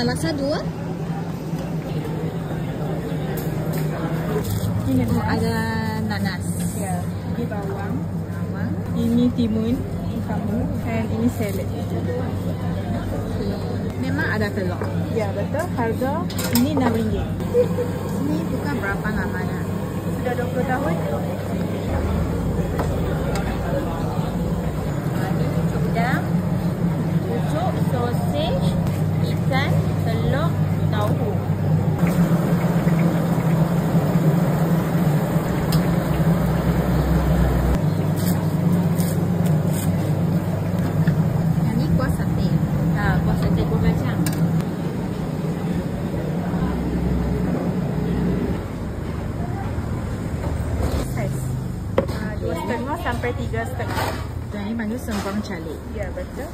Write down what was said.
laksa 2. Ini Ada nanas. ya, ini bawang, Bawang. ini timun, kamu, dan ini salad. Memang ada telur. Ya betul. Harga ini RM6. Ini bukan berapa namanya. Sudah 20 tahun. Udang, pucuk, sausage, ikan, telur, tahu. Yang ni kuah sate. Kuah sate kuah kacang. Saiz 2,5 sampai 3,5. Dan ini panggil sempurna calik. Ya betul.